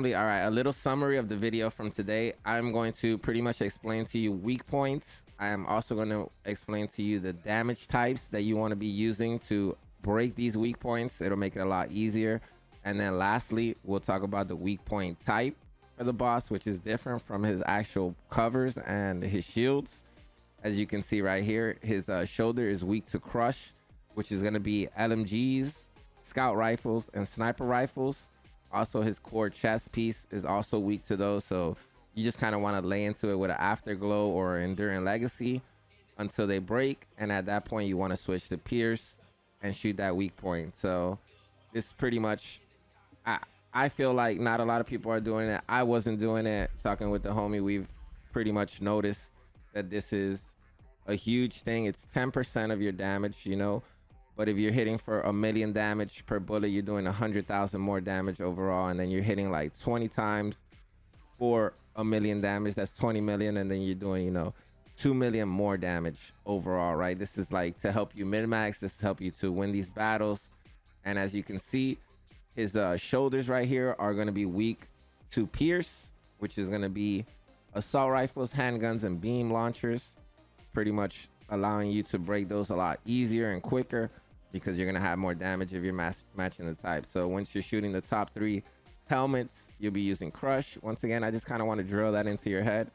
Exactly. All right, a little summary of the video from today. I'm going to pretty much explain to you weak points. I am also going to explain to you the damage types that you want to be using to break these weak points. It'll make it a lot easier. And then lastly, we'll talk about the weak point type for the boss, which is different from his actual covers and his shields. As you can see right here, his shoulder is weak to crush, which is going to be LMGs, scout rifles, and sniper rifles. Also, his core chest piece is also weak to those. So you just kind of want to lay into it with an afterglow or enduring legacy until they break. And at that point, you want to switch to pierce and shoot that weak point. So this pretty much, I feel like not a lot of people are doing it. I wasn't doing it. Talking with the homie, we've pretty much noticed that this is a huge thing. It's 10% of your damage, you know. But if you're hitting for 1 million damage per bullet, you're doing 100,000 more damage overall. And then you're hitting like 20 times for 1 million damage. That's 20 million. And then you're doing, you know, 2 million more damage overall, right? This is like to help you min-max. This is help you to win these battles. And as you can see, his shoulders right here are going to be weak to pierce, which is going to be assault rifles, handguns, and beam launchers, pretty much allowing you to break those a lot easier and quicker because you're going to have more damage if you're matching the type. So once you're shooting the top 3 helmets, you'll be using crush. Once again, I just kind of want to drill that into your head.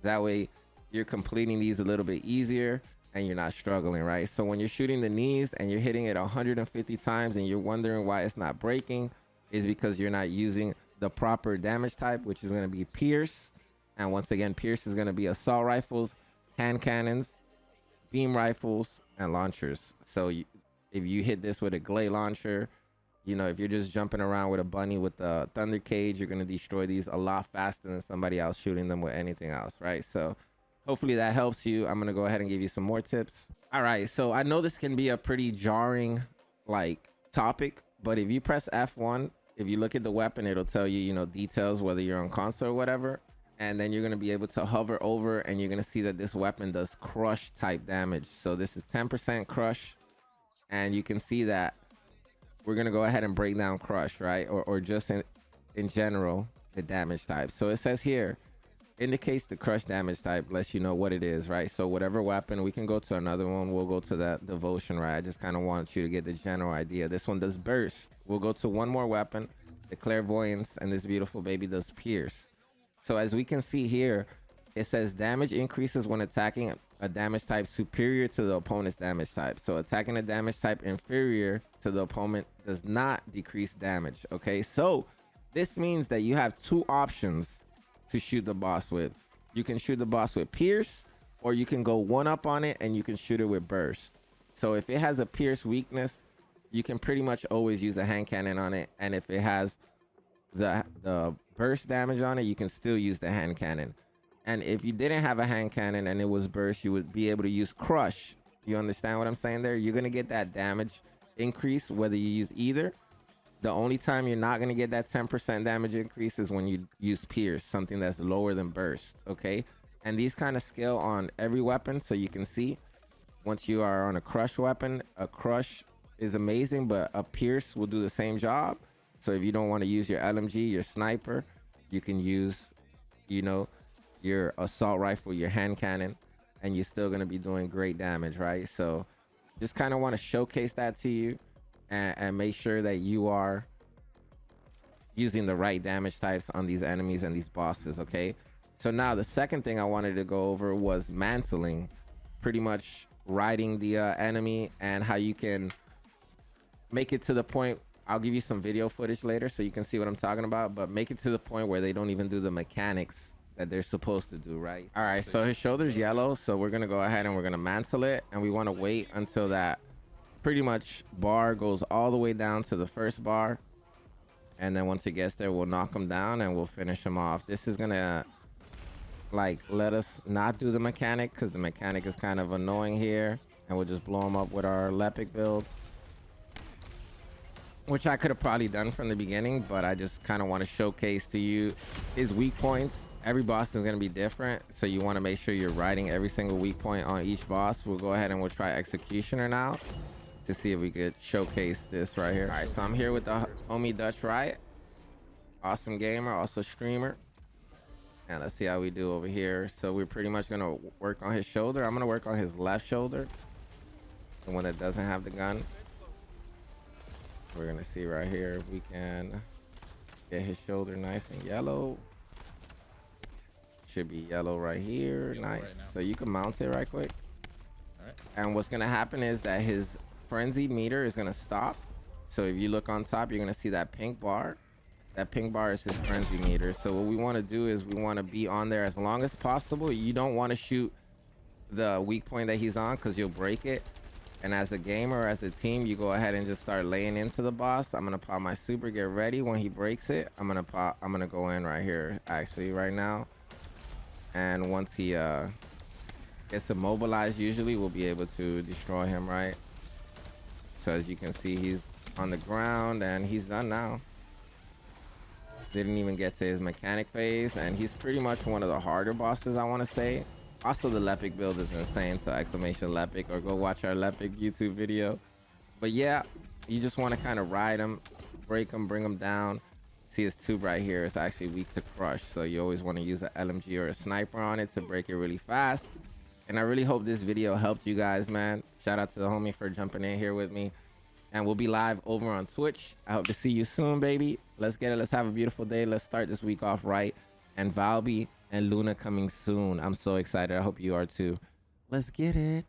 That way you're completing these a little bit easier and you're not struggling, right? So when you're shooting the knees and you're hitting it 150 times and you're wondering why it's not breaking, is because you're not using the proper damage type, which is going to be pierce. And once again, pierce is going to be assault rifles, hand cannons, beam rifles, and launchers. So if you hit this with a glay launcher, you know, if you're just jumping around with a bunny with the thunder cage, you're going to destroy these a lot faster than somebody else shooting them with anything else, right? So hopefully that helps you. I'm going to go ahead and give you some more tips. All right, so I know this can be a pretty jarring like topic, but if you press F1, if you look at the weapon, it'll tell you, you know, details, whether you're on console or whatever. And then you're going to be able to hover over and you're going to see that this weapon does crush type damage. So this is 10% crush. And you can see that we're going to go ahead and break down crush, right? Or just in general, the damage type. So it says here, indicates the crush damage type, lets you know what it is, right? So whatever weapon, we can go to another one. We'll go to that devotion, right? I just kind of want you to get the general idea. This one does burst. We'll go to one more weapon, the clairvoyance, and this beautiful baby does pierce. So as we can see here, it says damage increases when attacking a damage type superior to the opponent's damage type. So attacking a damage type inferior to the opponent does not decrease damage. Okay, so this means that you have 2 options to shoot the boss with. You can shoot the boss with pierce, or you can go 1-up on it and you can shoot it with burst. So if it has a pierce weakness, you can pretty much always use a hand cannon on it. And if it has the burst damage on it, you can still use the hand cannon. And if you didn't have a hand cannon and it was burst, you would be able to use crush. You understand what I'm saying there? You're going to get that damage increase whether you use either. The only time you're not going to get that 10% damage increase is when you use pierce, something that's lower than burst. Okay, and these kind of scale on every weapon. So you can see once you are on a crush weapon, a crush is amazing, but a pierce will do the same job. So if you don't want to use your LMG, your sniper, you can use, you know, your assault rifle, your hand cannon, and you're still going to be doing great damage, right? So just kind of want to showcase that to you and make sure that you are using the right damage types on these enemies and these bosses, okay? So now the second thing I wanted to go over was mantling, pretty much riding the enemy and how you can make it to the point. I'll give you some video footage later so you can see what I'm talking about, but make it to the point where they don't even do the mechanics that they're supposed to do, right? All right, so his shoulder's yellow, so we're gonna go ahead and we're gonna mantle it, and we want to wait until that pretty much bar goes all the way down to the first bar, and then once it gets there, we'll knock him down and we'll finish him off. This is gonna like let us not do the mechanic because the mechanic is kind of annoying here, and we'll just blow him up with our Lepic build, which I could have probably done from the beginning, but I just kind of want to showcase to you his weak points. Every boss is going to be different, so you want to make sure you're riding every single weak point on each boss. We'll go ahead and we'll try Executioner now to see if we could showcase this right here. All right, so I'm here with the homie Dutch Riot. Awesome gamer, also streamer. And let's see how we do over here. So we're pretty much gonna work on his shoulder. I'm gonna work on his left shoulder, the one that doesn't have the gun. We're gonna see right here if we can get his shoulder nice and yellow. Should be yellow right here. Nice. Right, so you can mount it right quick. All right. And what's gonna happen is that his frenzy meter is gonna stop. So if you look on top, you're gonna see that pink bar. That pink bar is his frenzy meter. So what we want to do is we want to be on there as long as possible. You don't want to shoot the weak point that he's on because you'll break it. And as a gamer, as a team, you go ahead and just start laying into the boss. I'm gonna pop my super, get ready. When he breaks it, I'm gonna go in right here, actually right now. And once he gets immobilized, usually we'll be able to destroy him, right? So as you can see, he's on the ground and he's done now. Didn't even get to his mechanic phase, and he's pretty much one of the harder bosses, I want to say. Also, the Lepic build is insane, so exclamation Lepic, or go watch our Lepic YouTube video. But yeah, you just want to kind of ride him, break him, bring him down. See his tube right here is actually weak to crush, so you always want to use an LMG or a sniper on it to break it really fast. And I really hope this video helped you guys, man. Shout out to the homie for jumping in here with me. And we'll be live over on Twitch. I hope to see you soon, baby. Let's get it. Let's have a beautiful day. Let's start this week off right. And Valby and Luna coming soon. I'm so excited. I hope you are too. Let's get it.